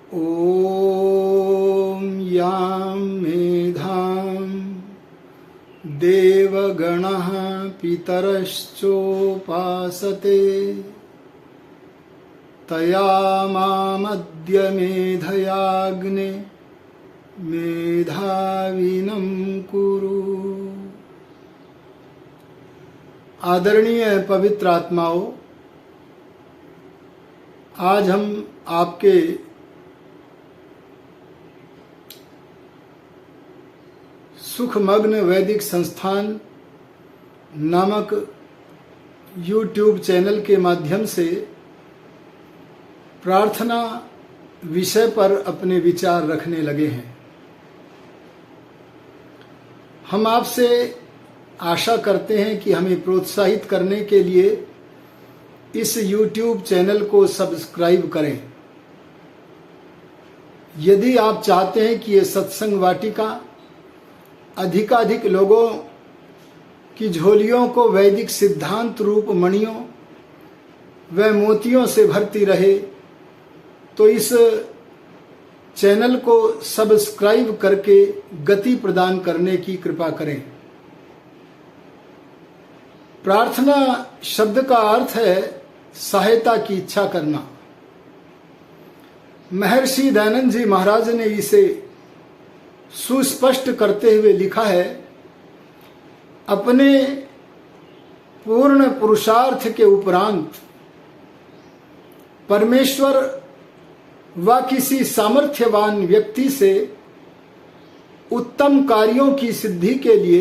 ॐ यां मेधां देवगणः पितरश्चोपासते तया मामद्य मेधयाग्ने मेधाविनं कुरु। आदरणीय पवित्र आत्माओं, आज हम आपके सुखमग्न वैदिक संस्थान नामक YouTube चैनल के माध्यम से प्रार्थना विषय पर अपने विचार रखने लगे हैं। हम आपसे आशा करते हैं कि हमें प्रोत्साहित करने के लिए इस YouTube चैनल को सब्सक्राइब करें। यदि आप चाहते हैं कि ये सत्संग वाटिका अधिकाधिक लोगों की झोलियों को वैदिक सिद्धांत रूप मणियों व मोतियों से भरती रहे, तो इस चैनल को सब्सक्राइब करके गति प्रदान करने की कृपा करें। प्रार्थना शब्द का अर्थ है सहायता की इच्छा करना। महर्षि दयानंद जी महाराज ने इसे सुस्पष्ट करते हुए लिखा है, अपने पूर्ण पुरुषार्थ के उपरांत परमेश्वर व किसी सामर्थ्यवान व्यक्ति से उत्तम कार्यों की सिद्धि के लिए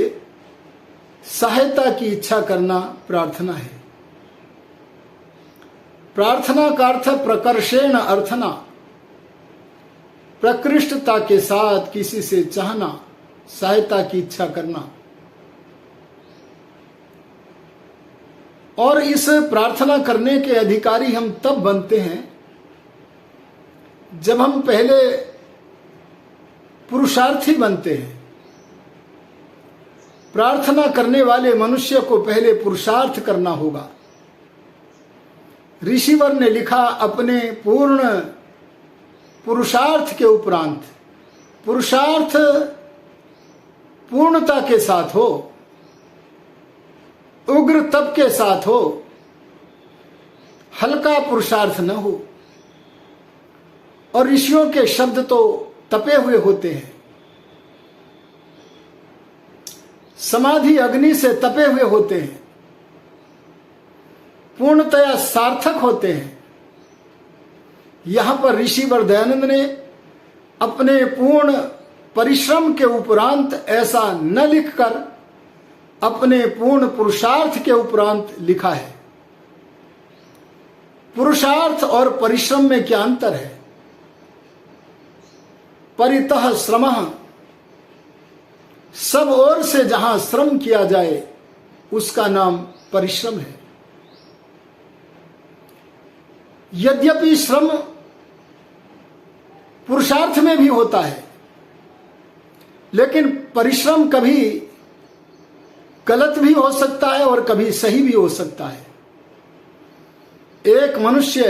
सहायता की इच्छा करना प्रार्थना है। प्रार्थना का अर्थ प्रकर्षेण अर्थना, प्रकृष्टता के साथ किसी से चाहना, सहायता की इच्छा करना। और इस प्रार्थना करने के अधिकारी हम तब बनते हैं जब हम पहले पुरुषार्थी बनते हैं। प्रार्थना करने वाले मनुष्य को पहले पुरुषार्थ करना होगा। ऋषिवर ने लिखा, अपने पूर्ण पुरुषार्थ के उपरांत, पुरुषार्थ पूर्णता के साथ हो, उग्र तप के साथ हो, हल्का पुरुषार्थ न हो। और ऋषियों के शब्द तो तपे हुए होते हैं, समाधि अग्नि से तपे हुए होते हैं, पूर्णतया सार्थक होते हैं। यहां पर ऋषिवर दयानंद ने अपने पूर्ण परिश्रम के उपरांत ऐसा न लिखकर अपने पूर्ण पुरुषार्थ के उपरांत लिखा है। पुरुषार्थ और परिश्रम में क्या अंतर है? परितः श्रमः, सब ओर से जहां श्रम किया जाए उसका नाम परिश्रम है। यद्यपि श्रम पुरुषार्थ में भी होता है, लेकिन परिश्रम कभी गलत भी हो सकता है और कभी सही भी हो सकता है। एक मनुष्य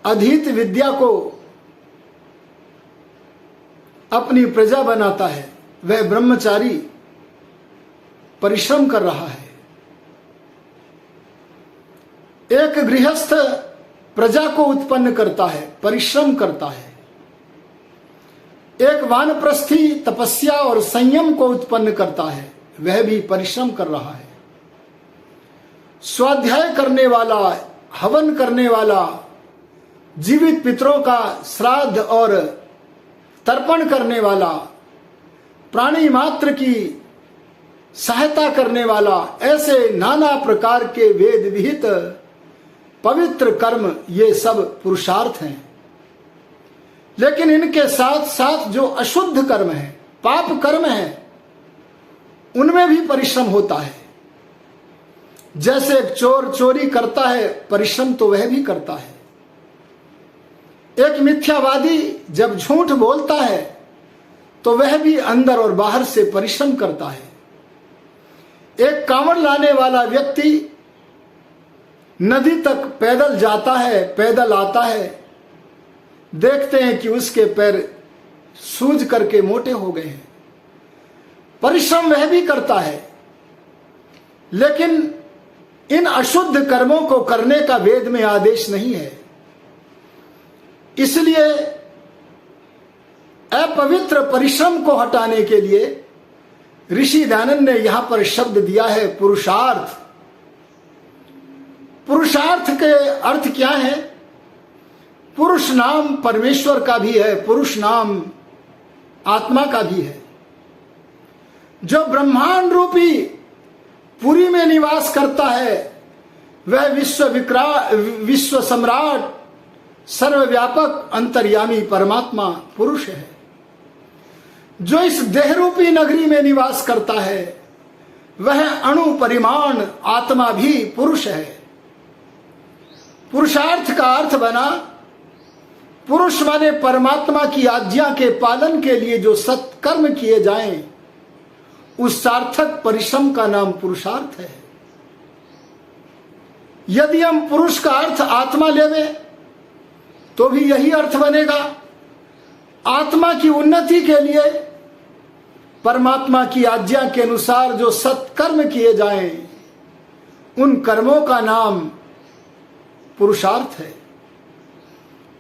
अधीत विद्या को अपनी प्रजा बनाता है, वह ब्रह्मचारी परिश्रम कर रहा है। एक गृहस्थ प्रजा को उत्पन्न करता है, परिश्रम करता है। एक वानप्रस्थी तपस्या और संयम को उत्पन्न करता है, वह भी परिश्रम कर रहा है। स्वाध्याय करने वाला, हवन करने वाला, जीवित पितरों का श्राद्ध और तर्पण करने वाला, प्राणी मात्र की सहायता करने वाला, ऐसे नाना प्रकार के वेद विहित पवित्र कर्म, ये सब पुरुषार्थ हैं। लेकिन इनके साथ साथ जो अशुद्ध कर्म है, पाप कर्म है, उनमें भी परिश्रम होता है। जैसे एक चोर चोरी करता है, परिश्रम तो वह भी करता है। एक मिथ्यावादी जब झूठ बोलता है तो वह भी अंदर और बाहर से परिश्रम करता है। एक कांवड़ लाने वाला व्यक्ति नदी तक पैदल जाता है, पैदल आता है, देखते हैं कि उसके पैर सूज करके मोटे हो गए हैं। परिश्रम वह भी करता है, लेकिन इन अशुद्ध कर्मों को करने का वेद में आदेश नहीं है। इसलिए अपवित्र परिश्रम को हटाने के लिए ऋषि दयानंद ने यहां पर शब्द दिया है पुरुषार्थ। पुरुषार्थ के अर्थ क्या है? पुरुष नाम परमेश्वर का भी है, पुरुष नाम आत्मा का भी है। जो ब्रह्मांड रूपी पुरी में निवास करता है वह विश्व सम्राट सर्वव्यापक अंतर्यामी परमात्मा पुरुष है। जो इस देहरूपी नगरी में निवास करता है वह अणु परिमाण आत्मा भी पुरुष है। पुरुषार्थ का अर्थ बना पुरुष माने परमात्मा की आज्ञा के पालन के लिए जो सत्कर्म किए जाएं, उस सार्थक परिश्रम का नाम पुरुषार्थ है। यदि हम पुरुष का अर्थ आत्मा लेवे तो भी यही अर्थ बनेगा। आत्मा की उन्नति के लिए परमात्मा की आज्ञा के अनुसार जो सत्कर्म किए जाएं, उन कर्मों का नाम पुरुषार्थ है।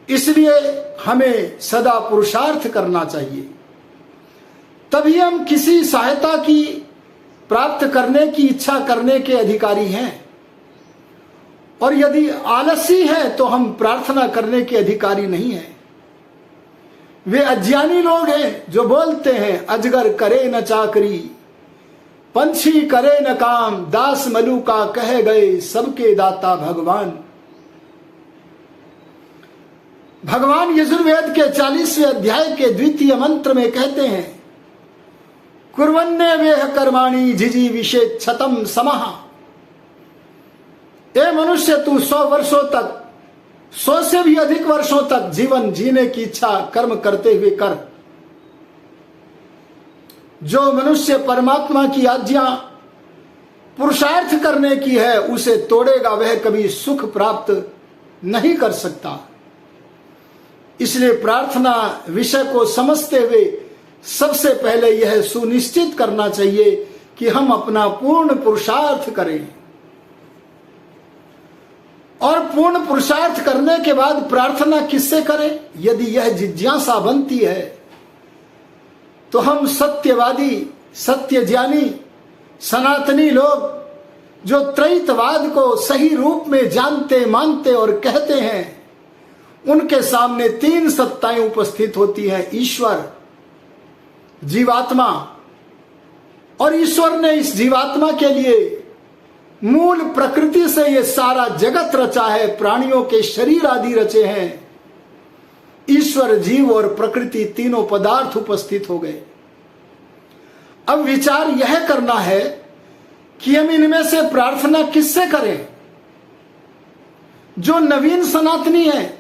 इसलिए हमें सदा पुरुषार्थ करना चाहिए, तभी हम किसी सहायता की प्राप्त करने की इच्छा करने के अधिकारी हैं। और यदि आलसी है तो हम प्रार्थना करने के अधिकारी नहीं हैं। वे अज्ञानी लोग हैं जो बोलते हैं अजगर करे न चाकरी, पंछी करे न काम, दास मलूका कह गए सबके दाता भगवान। भगवान यजुर्वेद के 40वें अध्याय के द्वितीय मंत्र में कहते हैं कुर्वन्ने वेह कर्माणि जिजी विषेद छतम समः। ए मनुष्य, तू 100 वर्षों तक, 100 से भी अधिक वर्षों तक जीवन जीने की इच्छा कर्म करते हुए कर। जो मनुष्य परमात्मा की आज्ञा पुरुषार्थ करने की है उसे तोड़ेगा, वह कभी सुख प्राप्त नहीं कर सकता। इसलिए प्रार्थना विषय को समझते हुए सबसे पहले यह सुनिश्चित करना चाहिए कि हम अपना पूर्ण पुरुषार्थ करें। और पूर्ण पुरुषार्थ करने के बाद प्रार्थना किससे करें? यदि यह जिज्ञासा बनती है तो हम सत्यवादी, सत्यज्ञानी, सनातनी लोग जो त्रैतवाद को सही रूप में जानते, मानते और कहते हैं, उनके सामने 3 सत्ताएं उपस्थित होती हैं, ईश्वर, जीवात्मा। और ईश्वर ने इस जीवात्मा के लिए मूल प्रकृति से ये सारा जगत रचा है, प्राणियों के शरीर आदि रचे हैं। ईश्वर, जीव और प्रकृति तीनों पदार्थ उपस्थित हो गए। अब विचार यह करना है कि हम इनमें से प्रार्थना किससे करें? जो नवीन सनातनी है।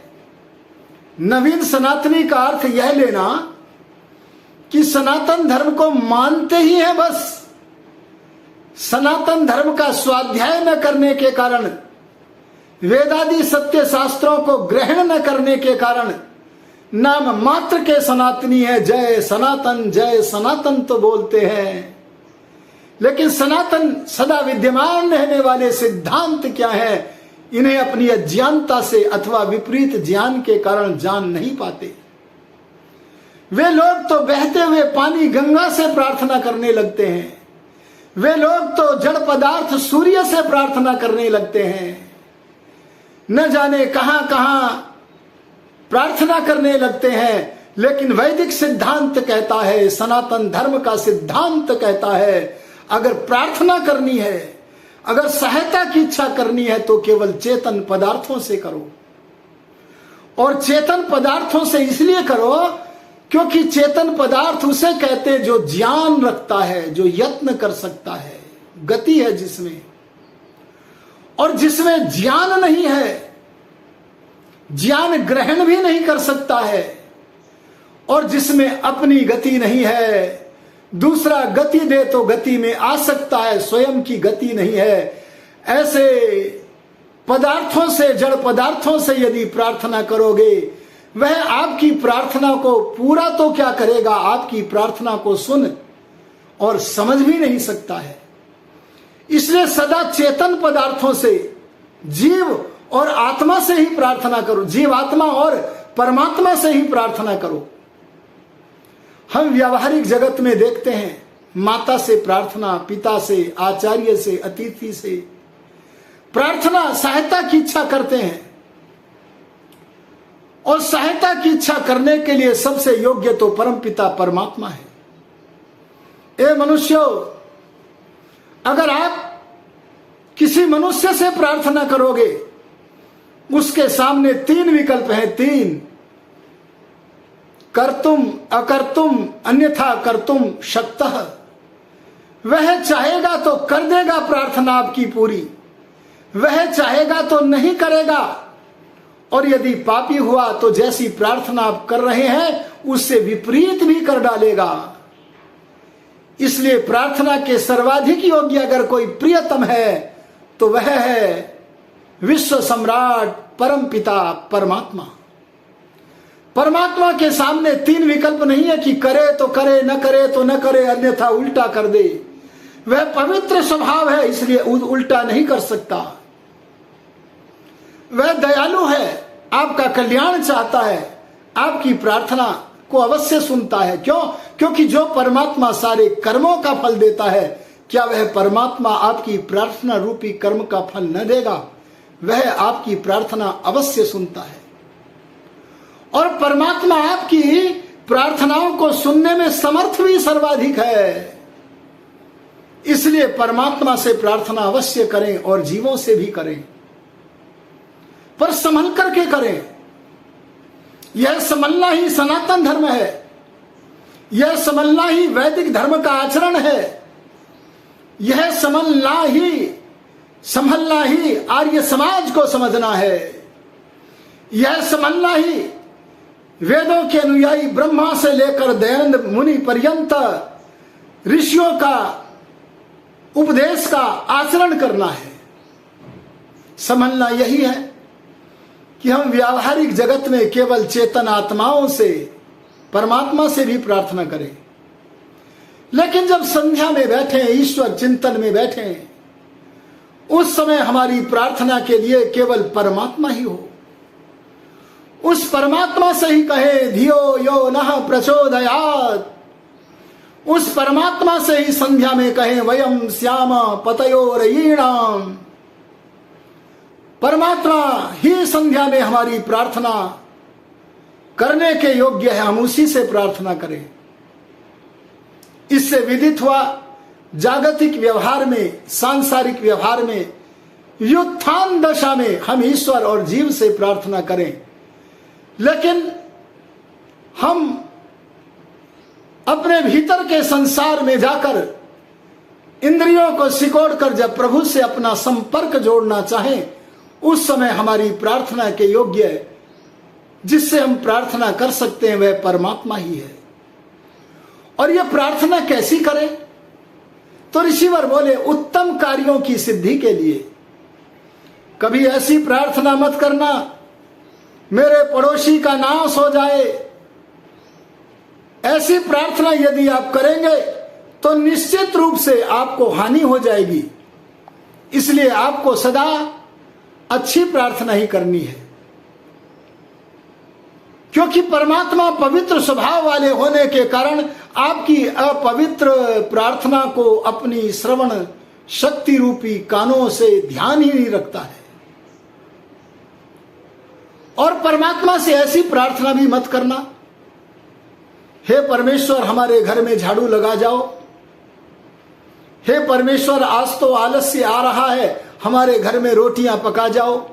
नवीन सनातनी का अर्थ यह लेना कि सनातन धर्म को मानते ही है, बस सनातन धर्म का स्वाध्याय न करने के कारण, वेदादि सत्य शास्त्रों को ग्रहण न करने के कारण नाम मात्र के सनातनी है। जय सनातन तो बोलते हैं, लेकिन सनातन सदा विद्यमान रहने वाले सिद्धांत क्या है, इन्हें अपनी अज्ञानता से अथवा विपरीत ज्ञान के कारण जान नहीं पाते। वे लोग तो बहते हुए पानी गंगा से प्रार्थना करने लगते हैं। वे लोग तो जड़ पदार्थ सूर्य से प्रार्थना करने लगते हैं। न जाने कहां कहां प्रार्थना करने लगते हैं। लेकिन वैदिक सिद्धांत कहता है, सनातन धर्म का सिद्धांत कहता है, अगर प्रार्थना करनी है, अगर सहायता की इच्छा करनी है तो केवल चेतन पदार्थों से करो। और चेतन पदार्थों से इसलिए करो क्योंकि चेतन पदार्थ उसे कहते हैं जो ज्ञान रखता है, जो यत्न कर सकता है, गति है जिसमें। और जिसमें ज्ञान नहीं है, ज्ञान ग्रहण भी नहीं कर सकता है, और जिसमें अपनी गति नहीं है, दूसरा गति दे तो गति में आ सकता है, स्वयं की गति नहीं है, ऐसे पदार्थों से, जड़ पदार्थों से यदि प्रार्थना करोगे वह आपकी प्रार्थना को पूरा तो क्या करेगा, आपकी प्रार्थना को सुन और समझ भी नहीं सकता है। इसलिए सदा चेतन पदार्थों से, जीव और आत्मा से ही प्रार्थना करो, जीवात्मा और परमात्मा से ही प्रार्थना करो। हम व्यावहारिक जगत में देखते हैं माता से प्रार्थना, पिता से, आचार्य से, अतिथि से प्रार्थना, सहायता की इच्छा करते हैं। और सहायता की इच्छा करने के लिए सबसे योग्य तो परमपिता परमात्मा है। ए मनुष्यों, अगर आप किसी मनुष्य से प्रार्थना करोगे, उसके सामने 3 विकल्प हैं, 3, कर्तुम, अकर्तुम, अन्यथा कर्तुम शक्तः। वह चाहेगा तो कर देगा प्रार्थना आपकी पूरी, वह चाहेगा तो नहीं करेगा, और यदि पापी हुआ तो जैसी प्रार्थना आप कर रहे हैं उससे विपरीत भी कर डालेगा। इसलिए प्रार्थना के सर्वाधिक योग्य अगर कोई प्रियतम है तो वह है विश्व सम्राट परमपिता परमात्मा। परमात्मा के सामने 3 विकल्प नहीं है कि करे तो करे, न करे तो न करे, अन्यथा उल्टा कर दे। वह पवित्र स्वभाव है, इसलिए उल्टा नहीं कर सकता। वह दयालु है, आपका कल्याण चाहता है, आपकी प्रार्थना को अवश्य सुनता है। क्यों? क्योंकि जो परमात्मा सारे कर्मों का फल देता है, क्या वह परमात्मा आपकी प्रार्थना रूपी कर्म का फल न देगा? वह आपकी प्रार्थना अवश्य सुनता है। और परमात्मा आपकी प्रार्थनाओं को सुनने में समर्थ भी सर्वाधिक है। इसलिए परमात्मा से प्रार्थना अवश्य करें और जीवों से भी करें, पर संभल करके करें। यह समझना ही सनातन धर्म है, यह समझना ही वैदिक धर्म का आचरण है, यह संभलना ही आर्य समाज को समझना है, यह समझना ही वेदों के अनुयायी ब्रह्मा से लेकर दयानंद मुनि पर्यंत ऋषियों का उपदेश का आचरण करना है। समझना यही है कि हम व्यावहारिक जगत में केवल चेतन आत्माओं से, परमात्मा से भी प्रार्थना करें, लेकिन जब संध्या में बैठे, ईश्वर चिंतन में बैठे, उस समय हमारी प्रार्थना के लिए केवल परमात्मा ही हो। उस परमात्मा से ही कहे धियो यो नः प्रचोदयात्। उस परमात्मा से ही संध्या में कहें वयम श्याम पतयोरयीणाम। परमात्मा ही संध्या में हमारी प्रार्थना करने के योग्य है, हम उसी से प्रार्थना करें। इससे विदित हुआ जागतिक व्यवहार में, सांसारिक व्यवहार में, युत्थान दशा में हम ईश्वर और जीव से प्रार्थना करें, लेकिन हम अपने भीतर के संसार में जाकर इंद्रियों को सिकोड़कर जब प्रभु से अपना संपर्क जोड़ना चाहें, उस समय हमारी प्रार्थना के योग्य जिससे हम प्रार्थना कर सकते हैं वह परमात्मा ही है। और यह प्रार्थना कैसी करें? तो ऋषिवर बोले उत्तम कार्यों की सिद्धि के लिए। कभी ऐसी प्रार्थना मत करना मेरे पड़ोसी का नाश हो जाए। ऐसी प्रार्थना यदि आप करेंगे तो निश्चित रूप से आपको हानि हो जाएगी। इसलिए आपको सदा अच्छी प्रार्थना ही करनी है, क्योंकि परमात्मा पवित्र स्वभाव वाले होने के कारण आपकी अपवित्र प्रार्थना को अपनी श्रवण शक्ति रूपी कानों से ध्यान ही नहीं रखता है। और परमात्मा से ऐसी प्रार्थना भी मत करना, हे परमेश्वर हमारे घर में झाड़ू लगा जाओ, हे परमेश्वर आज तो आलस्य आ रहा है, हमारे घर में रोटियां पका जाओ।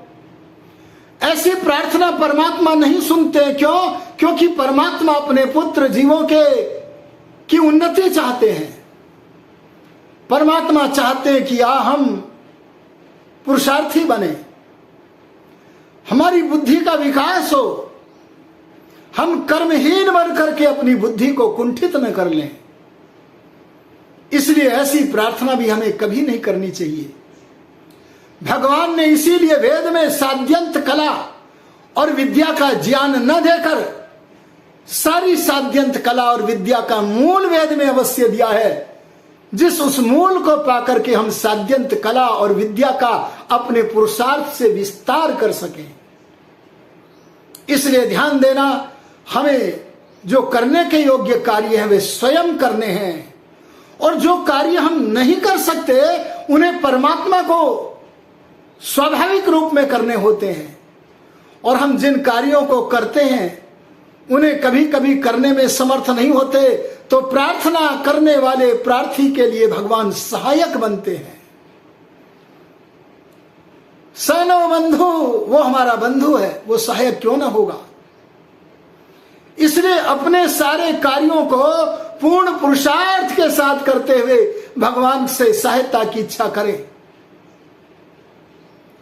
ऐसी प्रार्थना परमात्मा नहीं सुनते। क्यों? क्योंकि परमात्मा अपने पुत्र जीवों की उन्नति चाहते हैं। परमात्मा चाहते हैं कि हम पुरुषार्थी बने, हमारी बुद्धि का विकास हो, हम कर्महीन बन करके अपनी बुद्धि को कुंठित न कर लें। इसलिए ऐसी प्रार्थना भी हमें कभी नहीं करनी चाहिए। भगवान ने इसीलिए वेद में साध्यंत कला और विद्या का ज्ञान न देकर सारी साध्यंत कला और विद्या का मूल वेद में अवश्य दिया है, जिस उस मूल को पाकर के हम साध्यंत कला और विद्या का अपने पुरुषार्थ से विस्तार कर सकें। इसलिए ध्यान देना, हमें जो करने के योग्य कार्य हैं वे स्वयं करने हैं, और जो कार्य हम नहीं कर सकते उन्हें परमात्मा को स्वाभाविक रूप में करने होते हैं। और हम जिन कार्यों को करते हैं उन्हें कभी कभी करने में समर्थ नहीं होते, तो प्रार्थना करने वाले प्रार्थी के लिए भगवान सहायक बनते हैं। सैनो बंधु, वो हमारा बंधु है, वो सहायक क्यों ना होगा। इसलिए अपने सारे कार्यों को पूर्ण पुरुषार्थ के साथ करते हुए भगवान से सहायता की इच्छा करें।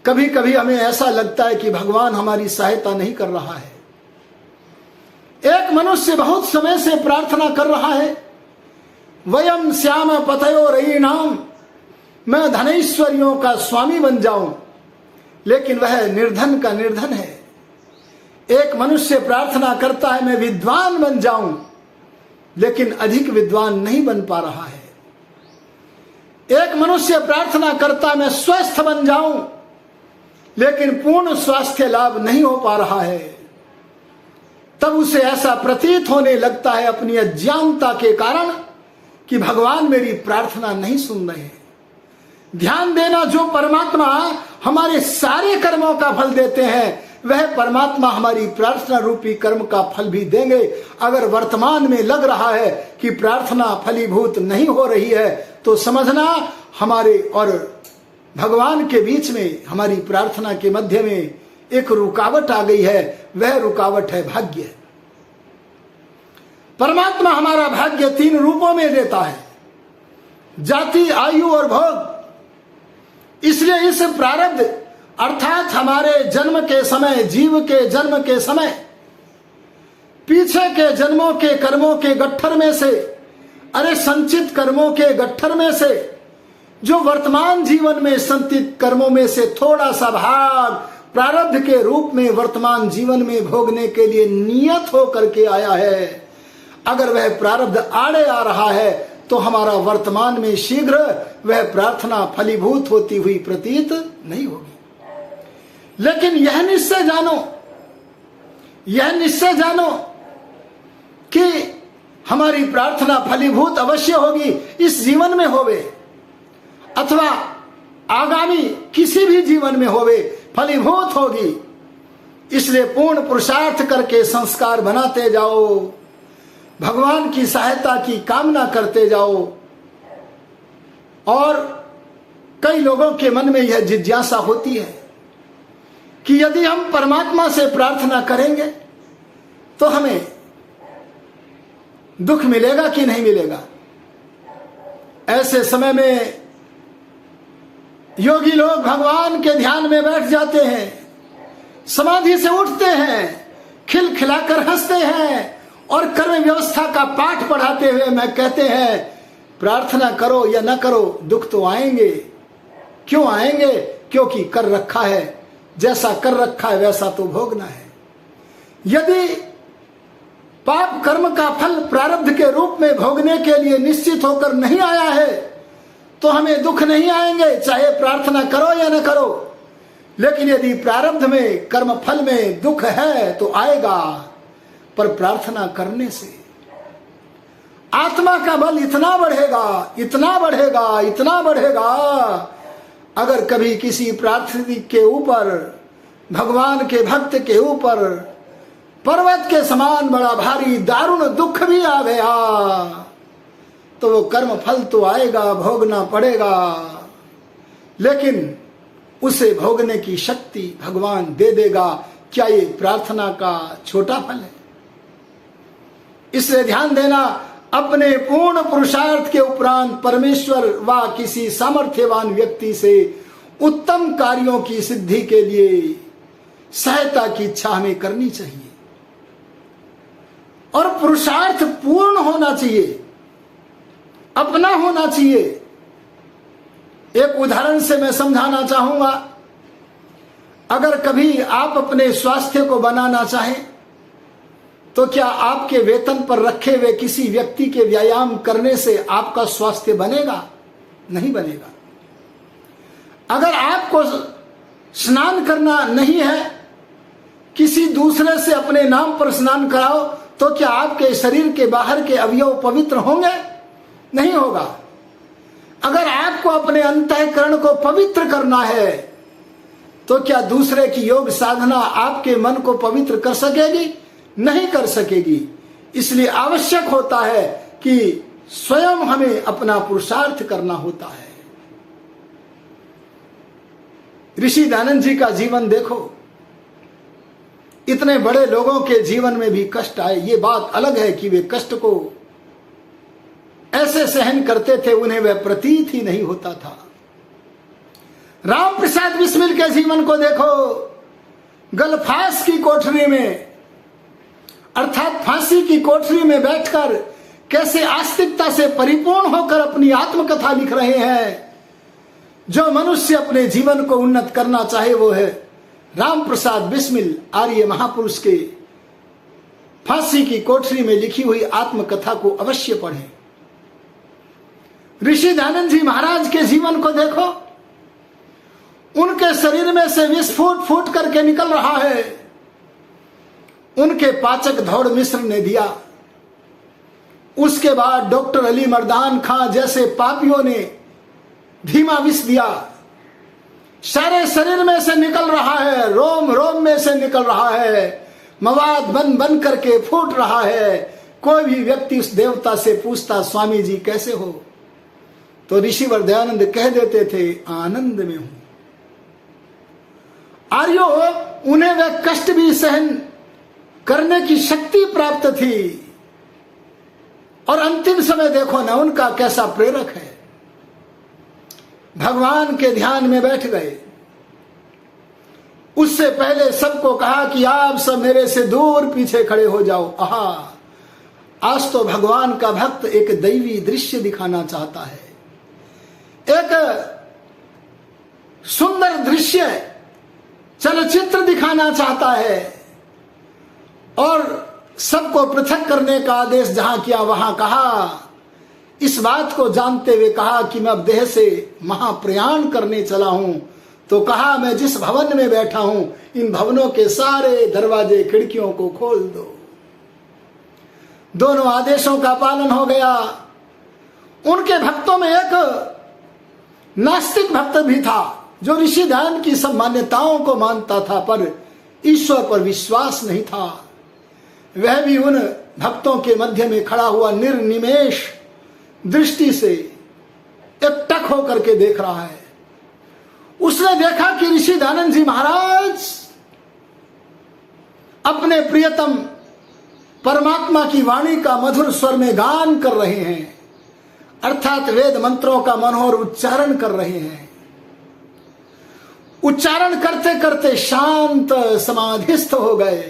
कभी कभी हमें ऐसा लगता है कि भगवान हमारी सहायता नहीं कर रहा है। एक मनुष्य बहुत समय से प्रार्थना कर रहा है, वयम श्याम पतयो रयीणाम, मैं धनैश्वर्यों का स्वामी बन जाऊं, लेकिन वह निर्धन का निर्धन है। एक मनुष्य प्रार्थना करता है, मैं विद्वान बन जाऊं, लेकिन अधिक विद्वान नहीं बन पा रहा है। एक मनुष्य प्रार्थना करता, मैं स्वस्थ बन जाऊं, लेकिन पूर्ण स्वास्थ्य लाभ नहीं हो पा रहा है। तब उसे ऐसा प्रतीत होने लगता है अपनी अज्ञानता के कारण कि भगवान मेरी प्रार्थना नहीं सुन रहे हैं। ध्यान देना, जो परमात्मा हमारे सारे कर्मों का फल देते हैं वह परमात्मा हमारी प्रार्थना रूपी कर्म का फल भी देंगे। अगर वर्तमान में लग रहा है कि प्रार्थना फलीभूत नहीं हो रही है, तो समझना हमारे और भगवान के बीच में, हमारी प्रार्थना के मध्य में एक रुकावट आ गई है। वह रुकावट है भाग्य। परमात्मा हमारा भाग्य 3 रूपों में देता है, जाति, आयु और भोग। इसलिए इस प्रारब्ध अर्थात हमारे जन्म के समय, जीव के जन्म के समय, पीछे के जन्मों के कर्मों के गट्ठर में से, अरे संचित कर्मों के गट्ठर में से, जो वर्तमान जीवन में संचित कर्मों में से थोड़ा सा भाग प्रारब्ध के रूप में वर्तमान जीवन में भोगने के लिए नियत हो करके आया है, अगर वह प्रारब्ध आड़े आ रहा है तो हमारा वर्तमान में शीघ्र वह प्रार्थना फलीभूत होती हुई प्रतीत नहीं होगी। लेकिन यह निश्चय जानो कि हमारी प्रार्थना फलीभूत अवश्य होगी, इस जीवन में होवे अथवा आगामी किसी भी जीवन में होवे, फलीभूत होगी। इसलिए पूर्ण पुरुषार्थ करके संस्कार बनाते जाओ, भगवान की सहायता की कामना करते जाओ। और कई लोगों के मन में यह जिज्ञासा होती है कि यदि हम परमात्मा से प्रार्थना करेंगे तो हमें दुख मिलेगा कि नहीं मिलेगा। ऐसे समय में योगी लोग भगवान के ध्यान में बैठ जाते हैं, समाधि से उठते हैं, खिलखिलाकर हंसते हैं और कर्म व्यवस्था का पाठ पढ़ाते हुए मैं कहते हैं प्रार्थना करो या न करो दुख तो आएंगे। क्यों आएंगे? क्योंकि कर रखा है, जैसा कर रखा है वैसा तो भोगना है। यदि पाप कर्म का फल प्रारब्ध के रूप में भोगने के लिए निश्चित होकर नहीं आया है तो हमें दुख नहीं आएंगे, चाहे प्रार्थना करो या न करो। लेकिन यदि प्रारब्ध में कर्म फल में दुख है तो आएगा, पर प्रार्थना करने से आत्मा का बल इतना बढ़ेगा, इतना बढ़ेगा, इतना बढ़ेगा। अगर कभी किसी प्रार्थी के ऊपर, भगवान के भक्त के ऊपर पर्वत के समान बड़ा भारी दारुण दुख भी आ गया तो वो कर्म फल तो आएगा, भोगना पड़ेगा, लेकिन उसे भोगने की शक्ति भगवान दे देगा। क्या ये प्रार्थना का छोटा फल है? इसलिए ध्यान देना, अपने पूर्ण पुरुषार्थ के उपरांत परमेश्वर व किसी सामर्थ्यवान व्यक्ति से उत्तम कार्यों की सिद्धि के लिए सहायता की इच्छा हमें करनी चाहिए और पुरुषार्थ पूर्ण होना चाहिए, अपना होना चाहिए। एक उदाहरण से मैं समझाना चाहूंगा। अगर कभी आप अपने स्वास्थ्य को बनाना चाहें तो क्या आपके वेतन पर रखे हुए किसी व्यक्ति के व्यायाम करने से आपका स्वास्थ्य बनेगा? नहीं बनेगा। अगर आपको स्नान करना नहीं है, किसी दूसरे से अपने नाम पर स्नान कराओ, तो क्या आपके शरीर के बाहर के अवयव पवित्र होंगे? नहीं होगा। अगर आपको अपने अंतःकरण को पवित्र करना है तो क्या दूसरे की योग साधना आपके मन को पवित्र कर सकेगी? नहीं कर सकेगी। इसलिए आवश्यक होता है कि स्वयं हमें अपना पुरुषार्थ करना होता है। ऋषि दयानंद जी का जीवन देखो, इतने बड़े लोगों के जीवन में भी कष्ट आए। ये बात अलग है कि वे कष्ट को ऐसे सहन करते थे, उन्हें वह प्रतीत ही नहीं होता था। राम प्रसाद बिस्मिल के जीवन को देखो, गलफास की कोठरी में अर्थात फांसी की कोठरी में बैठकर कैसे आस्तिकता से परिपूर्ण होकर अपनी आत्मकथा लिख रहे हैं। जो मनुष्य अपने जीवन को उन्नत करना चाहे वो है राम प्रसाद बिस्मिल, आर्य महापुरुष के फांसी की कोठरी में लिखी हुई आत्मकथा को अवश्य पढ़ें। ऋषि दयानंद जी महाराज के जीवन को देखो, उनके शरीर में से विष फूट फूट करके निकल रहा है। उनके पाचक धौड़ मिश्र ने दिया। उसके बाद डॉक्टर अली मर्दान खां जैसे पापियों ने धीमा विष दिया। सारे शरीर में से निकल रहा है, रोम रोम में से निकल रहा है, मवाद बन बन करके फूट रहा है। कोई भी व्यक्ति उस देवता से पूछता, स्वामी जी कैसे हो, तो ऋषिवर दयानंद कह देते थे, आनंद में हूं। आर्यो, उन्हें वह कष्ट भी सहन करने की शक्ति प्राप्त थी। और अंतिम समय देखो ना उनका कैसा प्रेरक है। भगवान के ध्यान में बैठ गए। उससे पहले सबको कहा कि आप सब मेरे से दूर पीछे खड़े हो जाओ। आहा, आज तो भगवान का भक्त एक दैवी दृश्य दिखाना चाहता है, एक सुंदर दृश्य चलचित्र दिखाना चाहता है। और सबको पृथक करने का आदेश जहां किया वहां कहा, इस बात को जानते हुए कहा कि मैं अब देह से महाप्रयाण करने चला हूं। तो कहा, मैं जिस भवन में बैठा हूं इन भवनों के सारे दरवाजे खिड़कियों को खोल दो। दोनों आदेशों का पालन हो गया। उनके भक्तों में एक नास्तिक भक्त भी था जो ऋषि दयानंद की सब मान्यताओं को मानता था, पर ईश्वर पर विश्वास नहीं था। वह भी उन भक्तों के मध्य में खड़ा हुआ निर्निमेष दृष्टि से एकटक होकर के देख रहा है। उसने देखा कि ऋषि दयानंद जी महाराज अपने प्रियतम परमात्मा की वाणी का मधुर स्वर में गान कर रहे हैं, अर्थात वेद मंत्रों का मनोहर उच्चारण कर रहे हैं। उच्चारण करते करते शांत समाधिस्थ हो गए।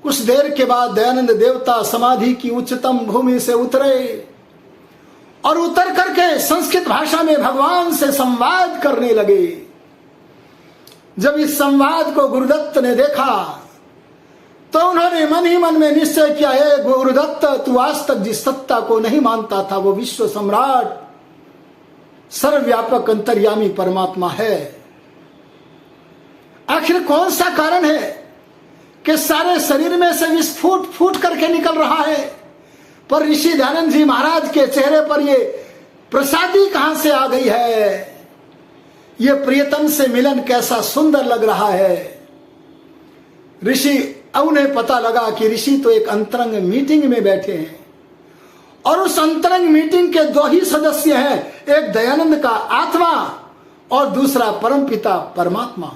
कुछ देर के बाद दयानंद देवता समाधि की उच्चतम भूमि से उतरे और उतर करके संस्कृत भाषा में भगवान से संवाद करने लगे। जब इस संवाद को गुरुदत्त ने देखा तो उन्होंने मन ही मन में निश्चय किया, है गुरुदत्त, तू आज तक जिस सत्ता को नहीं मानता था वो विश्व सम्राट सर्वव्यापक अंतर्यामी परमात्मा है। आखिर कौन सा कारण है कि सारे शरीर में से विष फूट फूट करके निकल रहा है, पर ऋषि दयानंद जी महाराज के चेहरे पर ये प्रसादी कहां से आ गई है? ये प्रियतम से मिलन कैसा सुंदर लग रहा है। ऋषि, उन्हें पता लगा कि ऋषि तो एक अंतरंग मीटिंग में बैठे हैं और उस अंतरंग मीटिंग के दो ही सदस्य हैं, एक दयानंद का आत्मा और दूसरा परमपिता परमात्मा।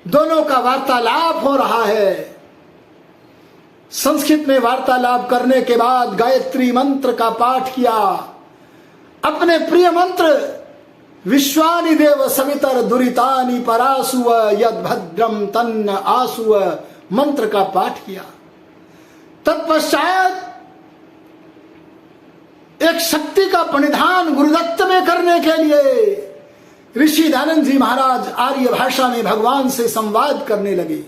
दोनों का वार्तालाप हो रहा है। संस्कृत में वार्तालाप करने के बाद गायत्री मंत्र का पाठ किया। अपने प्रिय मंत्र विश्वानि देव सवितर दुरितानि परासुव यद्भद्रम तन्न आसुव मंत्र का पाठ किया। तत्पश्चात एक शक्ति का परिधान गुरुदत्त में करने के लिए ऋषि दयानंद जी महाराज आर्य भाषा में भगवान से संवाद करने लगे।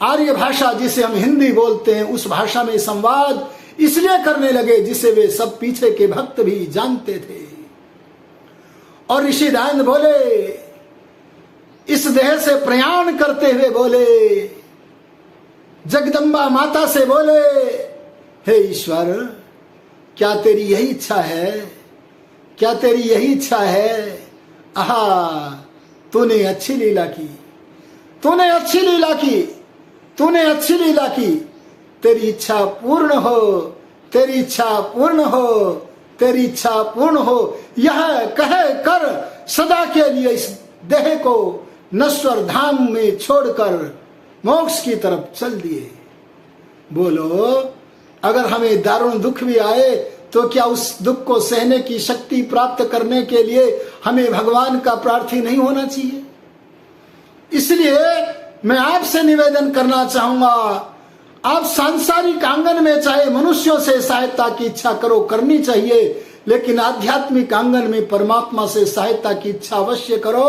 आर्य भाषा जिसे हम हिंदी बोलते हैं, उस भाषा में संवाद इसलिए करने लगे जिसे वे सब पीछे के भक्त भी जानते थे। और ऋषि दयानंद बोले, इस देह से प्रयाण करते हुए बोले, जगदम्बा माता से बोले, हे ईश्वर, क्या तेरी यही इच्छा है? क्या तेरी यही इच्छा है? आहा, तूने अच्छी लीला की, तूने अच्छी लीला की, तूने अच्छी लीला की। तेरी इच्छा पूर्ण हो, तेरी इच्छा पूर्ण हो, तेरी इच्छा पूर्ण हो। यह कह कर सदा के लिए इस देह को नश्वर धाम में छोड़कर मोक्ष की तरफ चल दिए। बोलो, अगर हमें दारुण दुख भी आए तो क्या उस दुख को सहने की शक्ति प्राप्त करने के लिए हमें भगवान का प्रार्थी नहीं होना चाहिए? इसलिए मैं आपसे निवेदन करना चाहूंगा, आप सांसारिक आंगन में चाहे मनुष्यों से सहायता की इच्छा करो, करनी चाहिए, लेकिन आध्यात्मिक आंगन में परमात्मा से सहायता की इच्छा अवश्य करो।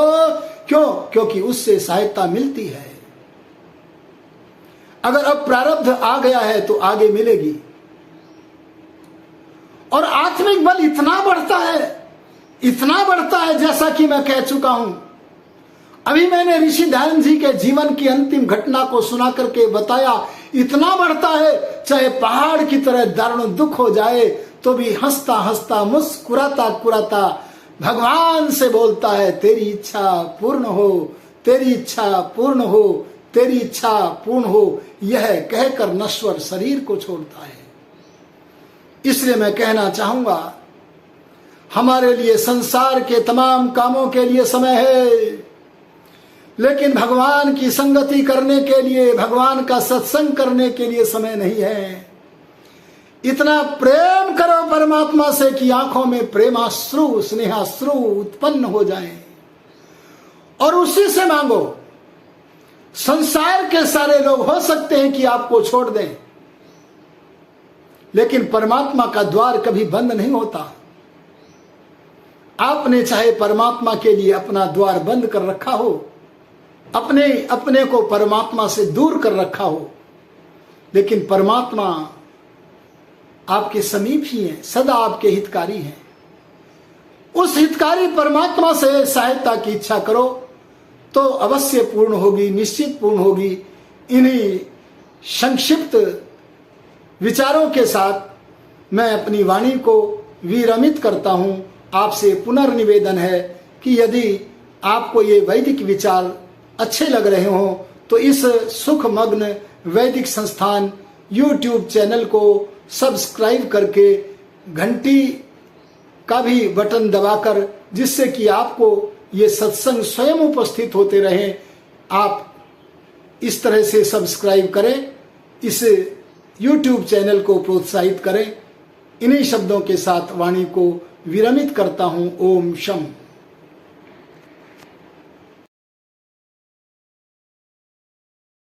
क्यों? क्योंकि उससे सहायता मिलती है। अगर अब प्रारब्ध आ गया है तो आगे मिलेगी। और आत्मिक बल इतना बढ़ता है, इतना बढ़ता है, जैसा कि मैं कह चुका हूं। अभी मैंने ऋषि दयानंद जी के जीवन की अंतिम घटना को सुना करके बताया, इतना बढ़ता है, चाहे पहाड़ की तरह दारुण दुख हो जाए तो भी हंसता हंसता मुस्कुराता कुराता भगवान से बोलता है, तेरी इच्छा पूर्ण हो, तेरी इच्छा पूर्ण हो, तेरी इच्छा पूर्ण हो। यह कहकर नश्वर शरीर को छोड़ता है। इसलिए मैं कहना चाहूंगा, हमारे लिए संसार के तमाम कामों के लिए समय है, लेकिन भगवान की संगति करने के लिए, भगवान का सत्संग करने के लिए समय नहीं है। इतना प्रेम करो परमात्मा से कि आंखों में प्रेमाश्रु, स्नेहाश्रु उत्पन्न हो जाएं, और उसी से मांगो। संसार के सारे लोग हो सकते हैं कि आपको छोड़ दें, लेकिन परमात्मा का द्वार कभी बंद नहीं होता। आपने चाहे परमात्मा के लिए अपना द्वार बंद कर रखा हो, अपने को परमात्मा से दूर कर रखा हो, लेकिन परमात्मा आपके समीप ही है, सदा आपके हितकारी हैं। उस हितकारी परमात्मा से सहायता की इच्छा करो तो अवश्य पूर्ण होगी, निश्चित पूर्ण होगी। इन्हीं संक्षिप्त विचारों के साथ मैं अपनी वाणी को विरमित करता हूं। आपसे पुनर्निवेदन है कि यदि आपको ये वैदिक विचार अच्छे लग रहे हों तो इस सुखमग्न वैदिक संस्थान YouTube चैनल को सब्सक्राइब करके घंटी का भी बटन दबाकर, जिससे कि आपको ये सत्संग स्वयं उपस्थित होते रहें, आप इस तरह से सब्सक्राइब करें, इस YouTube चैनल को प्रोत्साहित करें। इन्हीं शब्दों के साथ वाणी को विरमित करता हूं। ओम शम।